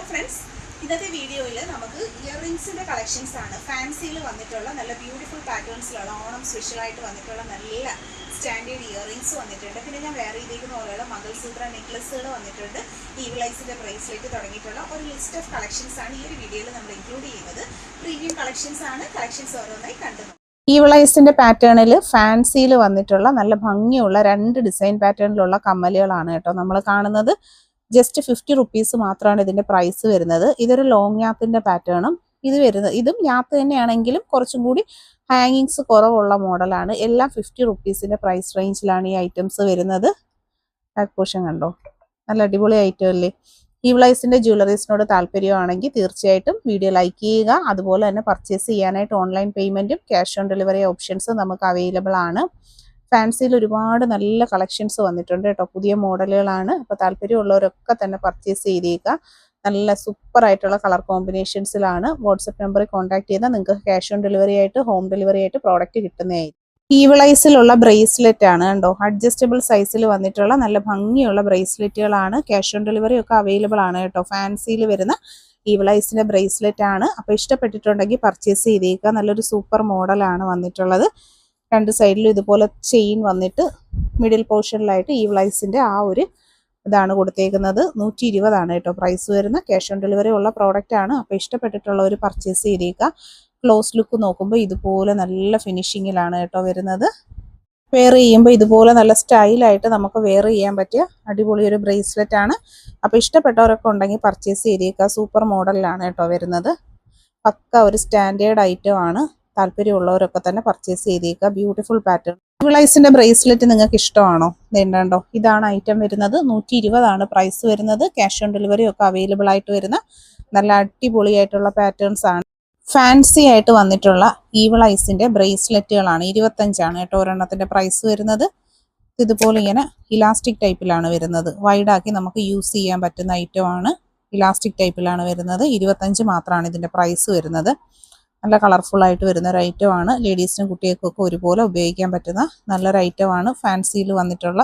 friends, ഇന്നത്തെ വീഡിയോയിൽ നമുക്ക് ഇയറിംഗ്സിന്റെ കളക്ഷൻസ് ആണ്. ഫാൻസിയിൽ വന്നിട്ടുള്ള നല്ല ബ്യൂട്ടിഫുൾ പാറ്റേൺസിലുള്ള ഓണം സ്പെഷ്യൽ ആയിട്ട് വന്നിട്ടുള്ള നല്ല സ്റ്റാൻഡേർഡ് ഇയറിംഗ്സ് വന്നിട്ടുണ്ട്. പിന്നെ ഞാൻ വേറെ ചെയ്തിരിക്കുന്ന പോലെയുള്ള മംഗൾസൂത്ര നെക്ലസുകൾ വന്നിട്ടുണ്ട്. ഈവിളൈസിന്റെ ബ്രേസ്ലെറ്റ് തുടങ്ങിയിട്ടുള്ള ഒരു ലിസ്റ്റ് ഓഫ് കളക്ഷൻസ് ആണ് ഈ ഒരു വീഡിയോയിൽ നമ്മൾ ഇൻക്ലൂഡ് ചെയ്യുന്നത്. പ്രീമിയം കളക്ഷൻസ് ആണ്. കളക്ഷൻസ് ഓരോന്നായി കണ്ടു. ഈവിളൈസിന്റെ പാറ്റേണിൽ ഫാൻസിയിൽ വന്നിട്ടുള്ള നല്ല ഭംഗിയുള്ള രണ്ട് ഡിസൈൻ പാറ്റേണിലുള്ള കമ്മലുകളാണ് കേട്ടോ നമ്മൾ കാണുന്നത്. ജസ്റ്റ് 50 റുപ്പീസ് മാത്രമാണ് ഇതിന്റെ പ്രൈസ് വരുന്നത്. ഇതൊരു ലോങ് ഞാത്തിന്റെ പാറ്റേണും ഇതും ഞാത്ത് തന്നെയാണെങ്കിലും കുറച്ചും കൂടി ഹാങ്ങിങ്സ് കുറവുള്ള മോഡലാണ്. എല്ലാം 50 റുപ്പീസിന്റെ പ്രൈസ് റേഞ്ചിലാണ് ഈ ഐറ്റംസ് വരുന്നത്. ബാക്ക് പോർഷൻ കണ്ടോ, നല്ല അടിപൊളി ഐറ്റം അല്ലേ. ഈവിളൈസിന്റെ ജ്വല്ലറീസിനോട് താല്പര്യമാണെങ്കിൽ തീർച്ചയായിട്ടും വീഡിയോ ലൈക്ക് ചെയ്യുക. അതുപോലെ തന്നെ പർച്ചേസ് ചെയ്യാനായിട്ട് ഓൺലൈൻ പേയ്മെന്റും ക്യാഷ് ഓൺ ഡെലിവറി ഓപ്ഷൻസ് നമുക്ക് അവൈലബിൾ ആണ്. ഫാൻസിയിൽ ഒരുപാട് നല്ല കളക്ഷൻസ് വന്നിട്ടുണ്ട് കേട്ടോ. പുതിയ മോഡലുകളാണ്. അപ്പോൾ താല്പര്യമുള്ളവരൊക്കെ തന്നെ പർച്ചേസ് ചെയ്തേക്കുക. നല്ല സൂപ്പർ ആയിട്ടുള്ള കളർ കോമ്പിനേഷൻസിലാണ്. വാട്സപ്പ് നമ്പറിൽ കോൺടാക്ട് ചെയ്താൽ നിങ്ങൾക്ക് ക്യാഷ് ഓൺ ഡെലിവറി ആയിട്ട് ഹോം ഡെലിവറി ആയിട്ട് പ്രോഡക്റ്റ് കിട്ടുന്നതായിരിക്കും. ഈവിളൈസിലുള്ള ബ്രേസ്ലെറ്റ് ആണ് കണ്ടോ. അഡ്ജസ്റ്റബിൾ സൈസിൽ വന്നിട്ടുള്ള നല്ല ഭംഗിയുള്ള ബ്രേസ്ലെറ്റുകളാണ്. ക്യാഷ് ഓൺ ഡെലിവറി ഒക്കെ അവൈലബിൾ ആണ് കേട്ടോ. ഫാൻസിയിൽ വരുന്ന ഈവിളൈസിന്റെ ബ്രേസ്ലെറ്റ് ആണ്. അപ്പോൾ ഇഷ്ടപ്പെട്ടിട്ടുണ്ടെങ്കിൽ പർച്ചേസ് ചെയ്തേക്കുക. നല്ലൊരു സൂപ്പർ മോഡലാണ് വന്നിട്ടുള്ളത്. രണ്ട് സൈഡിലും ഇതുപോലെ ചെയിൻ വന്നിട്ട് മിഡിൽ പോർഷനിലായിട്ട് ഈവിളൈസിന്റെ ആ ഒരു ഇതാണ് കൊടുത്തേക്കുന്നത്. 120 കേട്ടോ പ്രൈസ് വരുന്ന. ക്യാഷ് ഓൺ ഡെലിവറി ഉള്ള പ്രോഡക്റ്റ് ആണ്. അപ്പോൾ ഇഷ്ടപ്പെട്ടിട്ടുള്ളവർ പർച്ചേസ് ചെയ്തേക്കുക. ക്ലോസ് ലുക്ക് നോക്കുമ്പോൾ ഇതുപോലെ നല്ല ഫിനിഷിങ്ങിലാണ് കേട്ടോ വരുന്നത്. വെയർ ചെയ്യുമ്പോൾ ഇതുപോലെ നല്ല സ്റ്റൈലായിട്ട് നമുക്ക് വെയർ ചെയ്യാൻ പറ്റിയ അടിപൊളി ഒരു ബ്രേസ്ലെറ്റ് ആണ്. അപ്പോൾ ഇഷ്ടപ്പെട്ടവരൊക്കെ ഉണ്ടെങ്കിൽ പർച്ചേസ് ചെയ്തേക്കുക. സൂപ്പർ മോഡലിലാണ് കേട്ടോ വരുന്നത്. പക്ക ഒരു സ്റ്റാൻഡേർഡ് ഐറ്റം ആണ്. താല്പര്യമുള്ളവരൊക്കെ തന്നെ പർച്ചേസ് ചെയ്തേക്കുക. Beautiful pattern. ഈവിളൈസിന്റെ ബ്രേസ്ലെറ്റ് നിങ്ങൾക്ക് ഇഷ്ടമാണോ? വേണ്ടോ, ഇതാണ് ഐറ്റം വരുന്നത്. 120 പ്രൈസ് വരുന്നത്. ക്യാഷ് ഓൺ ഡെലിവറി ഒക്കെ അവൈലബിൾ ആയിട്ട് വരുന്ന നല്ല അടിപൊളിയായിട്ടുള്ള പാറ്റേൺസ് ആണ്. ഫാൻസി ആയിട്ട് വന്നിട്ടുള്ള ഈവിളൈസിന്റെ ബ്രേസ്ലെറ്റുകളാണ്. 25 കേട്ടോ ഒരെണ്ണത്തിന്റെ പ്രൈസ് വരുന്നത്. ഇതുപോലെ ഇങ്ങനെ ഇലാസ്റ്റിക് ടൈപ്പിലാണ് വരുന്നത്. വൈഡാക്കി നമുക്ക് യൂസ് ചെയ്യാൻ പറ്റുന്ന ഐറ്റം ആണ്. ഇലാസ്റ്റിക് ടൈപ്പിലാണ് വരുന്നത്. 25 മാത്രമാണ് ഇതിന്റെ പ്രൈസ് വരുന്നത്. നല്ല കളർഫുൾ ആയിട്ട് വരുന്ന ഒരു ഐറ്റം ആണ്. ലേഡീസിനും കുട്ടികൾക്കൊക്കെ ഒരുപോലെ ഉപയോഗിക്കാൻ പറ്റുന്ന നല്ലൊരു ഐറ്റം ആണ്. ഫാൻസിയിൽ വന്നിട്ടുള്ള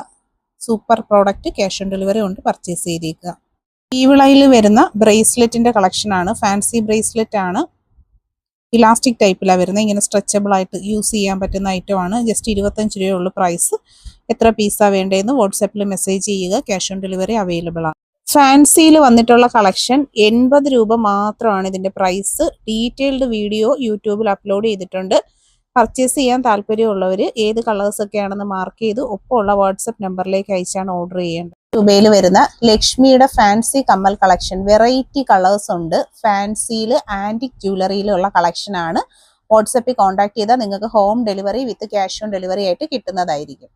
super product. Cash on delivery കൊണ്ട് പർച്ചേസ് ചെയ്തേക്കുക. ഈവിളയിൽ വരുന്ന ബ്രേസ്ലെറ്റിന്റെ കളക്ഷൻ ആണ്. ഫാൻസി ബ്രേസ്ലെറ്റ് ആണ്. ഇലാസ്റ്റിക് ടൈപ്പിലാണ് വരുന്നത്. ഇങ്ങനെ സ്ട്രെച്ചബിൾ ആയിട്ട് യൂസ് ചെയ്യാൻ പറ്റുന്ന ഐറ്റം ആണ്. ജസ്റ്റ് 25 രൂപയുള്ള പ്രൈസ്. എത്ര പീസാണ് വേണ്ടതെന്ന് വാട്സാപ്പിൽ മെസ്സേജ് ചെയ്യുക. ക്യാഷ് ഓൺ ഡെലിവറി അവൈലബിൾ ആണ്. ഫാൻസിയിൽ വന്നിട്ടുള്ള കളക്ഷൻ 80 രൂപ മാത്രമാണ് ഇതിന്റെ പ്രൈസ്. ഡീറ്റെയിൽഡ് വീഡിയോ യൂട്യൂബിൽ അപ്ലോഡ് ചെയ്തിട്ടുണ്ട്. പർച്ചേസ് ചെയ്യാൻ താല്പര്യമുള്ളവർ ഏത് കളേഴ്സ് ഒക്കെ ആണെന്ന് മാർക്ക് ചെയ്ത് ഒപ്പമുള്ള വാട്സപ്പ് നമ്പറിലേക്ക് അയച്ചാണ് ഓർഡർ ചെയ്യേണ്ടത്. രൂപയിൽ വരുന്ന ലക്ഷ്മിയുടെ ഫാൻസി കമ്മൽ കളക്ഷൻ. വെറൈറ്റി കളേഴ്സ് ഉണ്ട്. ഫാൻസിയിൽ ആന്റിക് ജ്വല്ലറിയിലുള്ള കളക്ഷൻ ആണ്. വാട്സപ്പിൽ കോൺടാക്ട് ചെയ്താൽ നിങ്ങൾക്ക് home delivery with cash on delivery ആയിട്ട് കിട്ടുന്നതായിരിക്കും.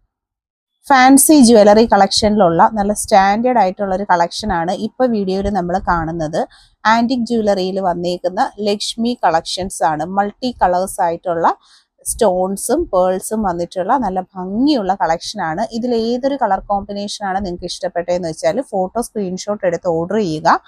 ഫാൻസി ജ്വല്ലറി കളക്ഷനിലുള്ള നല്ല സ്റ്റാൻഡേർഡ് ആയിട്ടുള്ള ഒരു കളക്ഷനാണ് ഇപ്പോൾ വീഡിയോയിൽ നമ്മൾ കാണുന്നത്. ആന്റിക് ജ്വല്ലറിയിൽ വന്നേക്കുന്ന ലക്ഷ്മി കളക്ഷൻസ് ആണ്. മൾട്ടി കളേഴ്സ് ആയിട്ടുള്ള സ്റ്റോൺസും പേൾസും വന്നിട്ടുള്ള നല്ല ഭംഗിയുള്ള കളക്ഷനാണ്. ഇതിൽ ഏതൊരു കളർ കോമ്പിനേഷനാണ് നിങ്ങൾക്ക് ഇഷ്ടപ്പെട്ടതെന്ന് വെച്ചാൽ ഫോട്ടോ സ്ക്രീൻഷോട്ട് എടുത്ത് ഓർഡർ ചെയ്യുക.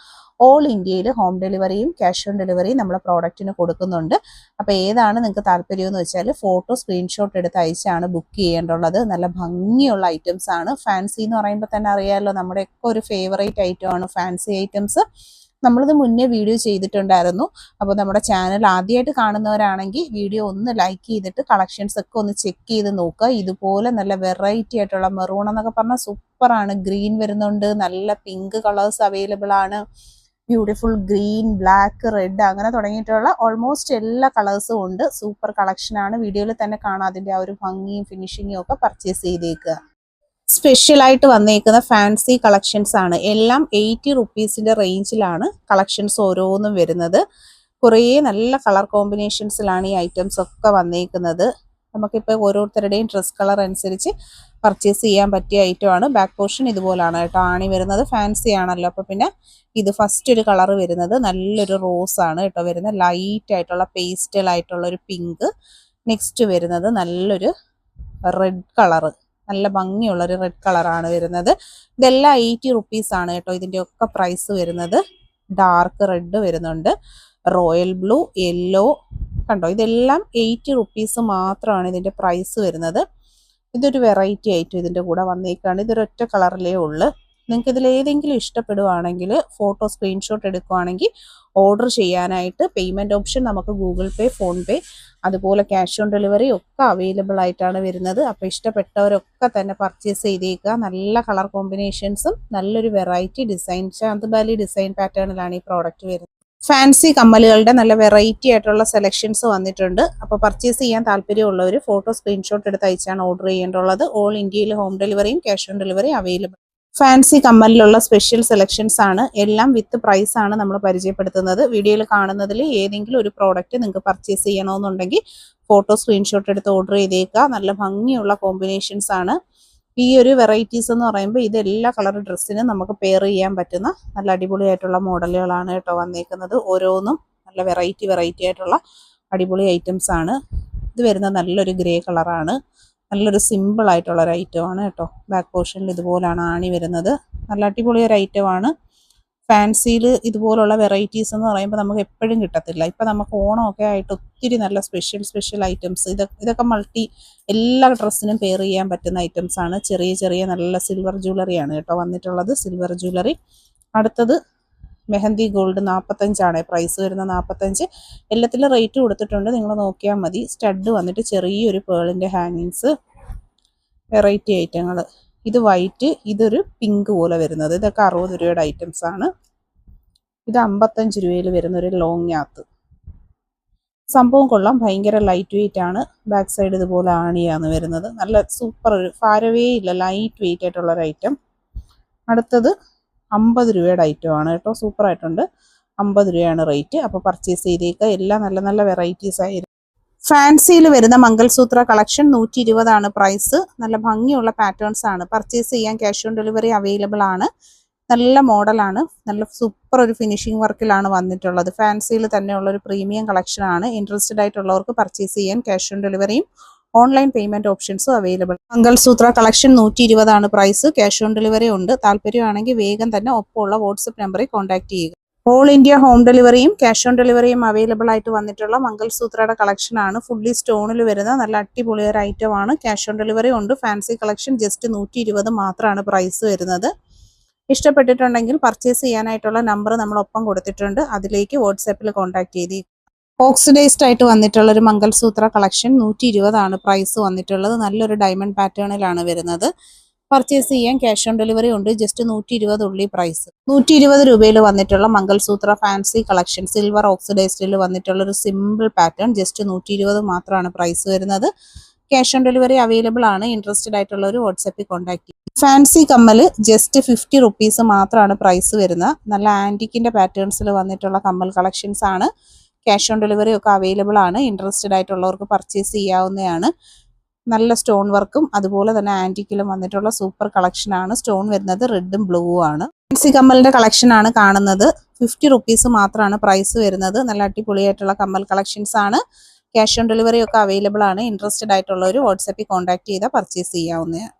ഓൾ ഇന്ത്യയിൽ ഹോം ഡെലിവറിയും ക്യാഷ് ഓൺ ഡെലിവറിയും നമ്മൾ പ്രോഡക്റ്റിന് കൊടുക്കുന്നുണ്ട്. അപ്പോൾ ഏതാണ് നിങ്ങൾക്ക് താല്പര്യം എന്ന് വെച്ചാൽ ഫോട്ടോ സ്ക്രീൻഷോട്ട് എടുത്ത് അയച്ചാണ് ബുക്ക് ചെയ്യേണ്ടുള്ളത്. നല്ല ഭംഗിയുള്ള ഐറ്റംസ് ആണ്. ഫാൻസി എന്ന് പറയുമ്പോൾ തന്നെ അറിയാമല്ലോ, നമ്മുടെയൊക്കെ ഒരു ഫേവറേറ്റ് ഐറ്റം ആണ് ഫാൻസി ഐറ്റംസ്. നമ്മളിത് മുന്നേ വീഡിയോ ചെയ്തിട്ടുണ്ടായിരുന്നു. അപ്പോൾ നമ്മുടെ ചാനൽ ആദ്യമായിട്ട് കാണുന്നവരാണെങ്കിൽ വീഡിയോ ഒന്ന് ലൈക്ക് ചെയ്തിട്ട് കളക്ഷൻസ് ഒക്കെ ഒന്ന് ചെക്ക് ചെയ്ത് നോക്കുക. ഇതുപോലെ നല്ല വെറൈറ്റി ആയിട്ടുള്ള മെറൂൺ എന്നൊക്കെ പറഞ്ഞാൽ സൂപ്പറാണ്. ഗ്രീൻ വരുന്നുണ്ട്. നല്ല പിങ്ക് കളേഴ്സ് അവൈലബിൾ ആണ്. ബ്യൂട്ടിഫുൾ ഗ്രീൻ, ബ്ലാക്ക്, റെഡ് അങ്ങനെ തുടങ്ങിയിട്ടുള്ള ഓൾമോസ്റ്റ് എല്ലാ കളേഴ്സും ഉണ്ട്. സൂപ്പർ കളക്ഷനാണ്. വീഡിയോയിൽ തന്നെ കാണാം അതിൻ്റെ ആ ഒരു ഭംഗിയും ഫിനിഷിങ്ങും ഒക്കെ. പർച്ചേസ് ചെയ്തേക്കുക. സ്പെഷ്യലായിട്ട് വന്നേക്കുന്ന ഫാൻസി കളക്ഷൻസ് ആണ്. എല്ലാം 80 റുപ്പീസിന്റെ റേഞ്ചിലാണ് കളക്ഷൻസ് ഓരോന്നും വരുന്നത്. കുറേ നല്ല കളർ കോമ്പിനേഷൻസിലാണ് ഈ ഐറ്റംസ് ഒക്കെ വന്നേക്കുന്നത്. നമുക്കിപ്പോൾ ഓരോരുത്തരുടെയും ഡ്രസ് കളർ അനുസരിച്ച് പർച്ചേസ് ചെയ്യാൻ പറ്റിയ ഐറ്റം ആണ്. ബാക്ക് പോർഷൻ ഇതുപോലാണ് കേട്ടോ. ആണി വരുന്നത്. ഫാൻസി ആണല്ലോ. അപ്പോൾ പിന്നെ ഇത് ഫസ്റ്റ് ഒരു കളർ വരുന്നത് നല്ലൊരു റോസ് ആണ് കേട്ടോ വരുന്നത്. ലൈറ്റ് ആയിട്ടുള്ള പേസ്റ്റൽ ആയിട്ടുള്ള ഒരു പിങ്ക്. നെക്സ്റ്റ് വരുന്നത് നല്ലൊരു റെഡ് കളറ്. നല്ല ഭംഗിയുള്ളൊരു റെഡ് കളറാണ് വരുന്നത്. ഇതെല്ലാം 80 റുപ്പീസ് ആണ് കേട്ടോ ഇതിൻ്റെ ഒക്കെ പ്രൈസ് വരുന്നത്. ഡാർക്ക് റെഡ് വരുന്നുണ്ട്. റോയൽ ബ്ലൂ, യെല്ലോ കണ്ടോ. ഇതെല്ലാം 80 റുപ്പീസ് മാത്രമാണ് ഇതിൻ്റെ പ്രൈസ് വരുന്നത്. ഇതൊരു വെറൈറ്റി ആയിട്ട് ഇതിൻ്റെ കൂടെ വന്നേക്കാണ്. ഇതൊരൊറ്റ കളറിലേ ഉള്ളു. നിങ്ങൾക്ക് ഇതിൽ ഏതെങ്കിലും ഇഷ്ടപ്പെടുവാണെങ്കിൽ ഫോട്ടോ സ്ക്രീൻഷോട്ട് എടുക്കുവാണെങ്കിൽ ഓർഡർ ചെയ്യാനായിട്ട് പേയ്മെൻറ്റ് ഓപ്ഷൻ നമുക്ക് ഗൂഗിൾ പേ, ഫോൺ പേ, അതുപോലെ ക്യാഷ് ഓൺ ഡെലിവറി ഒക്കെ അവൈലബിൾ ആയിട്ടാണ് വരുന്നത്. അപ്പോൾ ഇഷ്ടപ്പെട്ടവരൊക്കെ തന്നെ പർച്ചേസ് ചെയ്തേക്കുക. നല്ല കളർ കോമ്പിനേഷൻസും നല്ലൊരു വെറൈറ്റി ഡിസൈൻ, ചാന്ത്ബാലി ഡിസൈൻ പാറ്റേണിലാണ് ഈ പ്രോഡക്റ്റ് വരുന്നത്. ഫാൻസി കമ്മലുകളുടെ നല്ല വെറൈറ്റി ആയിട്ടുള്ള സെലക്ഷൻസ് വന്നിട്ടുണ്ട്. അപ്പോൾ പർച്ചേസ് ചെയ്യാൻ താല്പര്യമുള്ളവർ ഫോട്ടോ സ്ക്രീൻഷോട്ട് എടുത്ത് അയച്ചാണ് ഓർഡർ ചെയ്യേണ്ടുള്ളത്. ഓൾ ഇന്ത്യയിൽ ഹോം ഡെലിവറിയും cash on delivery available. Fancy കമ്മലിലുള്ള സ്പെഷ്യൽ സെലക്ഷൻസ് ആണ്, എല്ലാം വിത്ത് പ്രൈസ് ആണ് നമ്മൾ പരിചയപ്പെടുത്തുന്നത്. വീഡിയോയിൽ കാണുന്നതിൽ ഏതെങ്കിലും ഒരു പ്രോഡക്റ്റ് നിങ്ങൾക്ക് പർച്ചേസ് ചെയ്യണമെന്നുണ്ടെങ്കിൽ ഫോട്ടോ സ്ക്രീൻഷോട്ട് എടുത്ത് ഓർഡർ ചെയ്തേക്കുക. നല്ല ഭംഗിയുള്ള കോമ്പിനേഷൻസ് ആണ്. ഈ ഒരു വെറൈറ്റീസ് എന്ന് പറയുമ്പോൾ ഇത് എല്ലാ കളർ ഡ്രസ്സിനും നമുക്ക് പെയർ ചെയ്യാൻ പറ്റുന്ന നല്ല അടിപൊളിയായിട്ടുള്ള മോഡലുകളാണ് കേട്ടോ വന്നേക്കുന്നത്. ഓരോന്നും നല്ല വെറൈറ്റി ആയിട്ടുള്ള അടിപൊളി ഐറ്റംസ് ആണ്. ഇത് വരുന്നത് നല്ലൊരു ഗ്രേ കളറാണ്. നല്ലൊരു സിമ്പിൾ ആയിട്ടുള്ള ഒരു ഐറ്റമാണ് കേട്ടോ. ബാക്ക് പോർഷനിൽ ഇതുപോലാണ് ആണി വരുന്നത്. നല്ല അടിപൊളി ഒരു ഐറ്റമാണ്. ഫാൻസിയിൽ ഇതുപോലുള്ള വെറൈറ്റീസ് എന്ന് പറയുമ്പോൾ നമുക്ക് എപ്പോഴും കിട്ടത്തില്ല. ഇപ്പം നമുക്ക് ഓണമൊക്കെ ആയിട്ട് ഒത്തിരി നല്ല സ്പെഷ്യൽ ഐറ്റംസ്, ഇതൊക്കെ എല്ലാ ഡ്രസ്സിനും പെയർ ചെയ്യാൻ പറ്റുന്ന ഐറ്റംസ് ആണ്. ചെറിയ നല്ല സിൽവർ ജ്വല്ലറിയാണ് കേട്ടോ വന്നിട്ടുള്ളത്. Silver jewellery. അടുത്തത് മെഹന്തി ഗോൾഡ് 45 പ്രൈസ് വരുന്നത്. 45. എല്ലാത്തിലും റേറ്റ് കൊടുത്തിട്ടുണ്ട്, നിങ്ങൾ നോക്കിയാൽ മതി. സ്റ്റഡ് വന്നിട്ട് ചെറിയൊരു പേളിൻ്റെ ഹാങ്ങിങ്സ്, വെറൈറ്റി ഐറ്റങ്ങൾ. ഇത് വൈറ്റ്, ഇതൊരു പിങ്ക് പോലെ വരുന്നത്. ഇതൊക്കെ 60 രൂപയുടെ ഐറ്റംസ് ആണ്. ഇത് 55 രൂപയിൽ വരുന്ന ഒരു ലോങ് ഞാത്ത്. സംഭവം കൊള്ളാം, ഭയങ്കര ലൈറ്റ് വെയിറ്റ് ആണ്. ബാക്ക് സൈഡ് ഇതുപോലെ ആണിയാണ് വരുന്നത്. നല്ല സൂപ്പർ, ഒരു ഭാരവേ ഇല്ല, ലൈറ്റ് വെയിറ്റ് ആയിട്ടുള്ള ഒരു ഐറ്റം. അടുത്തത് 50 രൂപയുടെ ഐറ്റം ആണ് കേട്ടോ. സൂപ്പർ ആയിട്ടുണ്ട്. 50 രൂപയാണ് റേറ്റ്. അപ്പോൾ പർച്ചേസ് ചെയ്തേക്കുക. എല്ലാം നല്ല വെറൈറ്റീസ് ആയിരുന്നു. ഫാൻസിയിൽ വരുന്ന മംഗൾസൂത്ര കളക്ഷൻ 120 പ്രൈസ്. നല്ല ഭംഗിയുള്ള പാറ്റേൺസ് ആണ്. പർച്ചേസ് ചെയ്യാൻ ക്യാഷ് ഓൺ ഡെലിവറി അവൈലബിൾ ആണ്. നല്ല മോഡലാണ്. നല്ല സൂപ്പർ ഒരു ഫിനിഷിംഗ് വർക്കിലാണ് വന്നിട്ടുള്ളത്. ഫാൻസിയിൽ തന്നെയുള്ള ഒരു പ്രീമിയം കളക്ഷൻ ആണ്. ഇൻട്രസ്റ്റഡ് ആയിട്ടുള്ളവർക്ക് പർച്ചേസ് ചെയ്യാൻ ക്യാഷ് ഓൺ ഡെലിവറിയും ഓൺലൈൻ പേയ്മെന്റ് ഓപ്ഷൻസും available. Mangalsutra collection 120 price. Cash on delivery ഉണ്ട്. താല്പര്യമാണെങ്കിൽ വേഗം തന്നെ ഒപ്പമുള്ള വാട്സപ്പ് നമ്പറിൽ കോൺടാക്ട് ചെയ്യുക. ഓൾ ഇന്ത്യ ഹോം ഡെലിവറിയും ക്യാഷ് ഓൺ ഡെലിവറിയും അവൈലബിൾ ആയിട്ട് വന്നിട്ടുള്ള മംഗൾസൂത്രയുടെ കളക്ഷൻ ആണ്. ഫുള്ളി സ്റ്റോണിൽ വരുന്ന നല്ല അടിപൊളി ഒരു ഐറ്റം ആണ്. ക്യാഷ് ഓൺ ഡെലിവറി ഉണ്ട്. ഫാൻസി കളക്ഷൻ ജസ്റ്റ് 120 മാത്രമാണ് പ്രൈസ് വരുന്നത്. ഇഷ്ടപ്പെട്ടിട്ടുണ്ടെങ്കിൽ പർച്ചേസ് ചെയ്യാനായിട്ടുള്ള നമ്പർ നമ്മൾ ഒപ്പം കൊടുത്തിട്ടുണ്ട്. അതിലേക്ക് വാട്സാപ്പിൽ കോൺടാക്ട് ചെയ്ത്. ഓക്സിഡൈസ്ഡ് ആയിട്ട് വന്നിട്ടുള്ള ഒരു മംഗൾസൂത്ര കളക്ഷൻ 120 പ്രൈസ് വന്നിട്ടുള്ളത്. നല്ലൊരു ഡയമണ്ട് പാറ്റേണിലാണ് വരുന്നത്. പർച്ചേസ് ചെയ്യാൻ ക്യാഷ് ഓൺ ഡെലിവറി ഉണ്ട്. ജസ്റ്റ് 120 ഉള്ളി പ്രൈസ്. 120 രൂപയിൽ വന്നിട്ടുള്ള മംഗൾസൂത്ര ഫാൻസി കളക്ഷൻ സിൽവർ ഓക്സിഡൈസ്ഡിൽ വന്നിട്ടുള്ള ഒരു സിമ്പിൾ പാറ്റേൺ. ജസ്റ്റ് 120 മാത്രമാണ് പ്രൈസ് വരുന്നത്. ക്യാഷ് ഓൺ ഡെലിവറി അവൈലബിൾ ആണ്. ഇൻട്രസ്റ്റഡ് ആയിട്ടുള്ള ഒരു വാട്സാപ്പിൽ കോൺടാക്ട് ചെയ്യും. ഫാൻസി കമ്മൽ ജസ്റ്റ് 50 റുപ്പീസ് മാത്രമാണ് പ്രൈസ് വരുന്നത്. നല്ല ആൻറ്റിക്കിൻ്റെ പാറ്റേൺസിൽ വന്നിട്ടുള്ള കമ്മൽ കളക്ഷൻസ് ആണ്. ക്യാഷ് ഓൺ ഡെലിവറി ഒക്കെ അവൈലബിൾ ആണ്. ഇൻട്രസ്റ്റഡ് ആയിട്ടുള്ളവർക്ക് പർച്ചേസ് ചെയ്യാവുന്നതാണ്. നല്ല സ്റ്റോൺ വർക്കും അതുപോലെ തന്നെ ആൻറ്റിക്കിലും വന്നിട്ടുള്ള സൂപ്പർ കളക്ഷൻ ആണ്. സ്റ്റോൺ വരുന്നത് റെഡും ബ്ലൂവും ആണ്. ഫാൻസി കമ്മലിൻ്റെ കളക്ഷൻ ആണ് കാണുന്നത്. 50 റുപ്പീസ് മാത്രമാണ് പ്രൈസ് വരുന്നത്. നല്ല അടിപൊളിയായിട്ടുള്ള കമ്മൽ കളക്ഷൻസ് ആണ്. ക്യാഷ് ഓൺ ഡെലിവറി ഒക്കെ അവൈലബിൾ ആണ്. ഇൻട്രസ്റ്റഡ് ആയിട്ടുള്ളവർ വാട്സാപ്പിൽ കോൺടാക്ട് ചെയ്താൽ പർച്ചേസ് ചെയ്യാവുന്നതാണ്.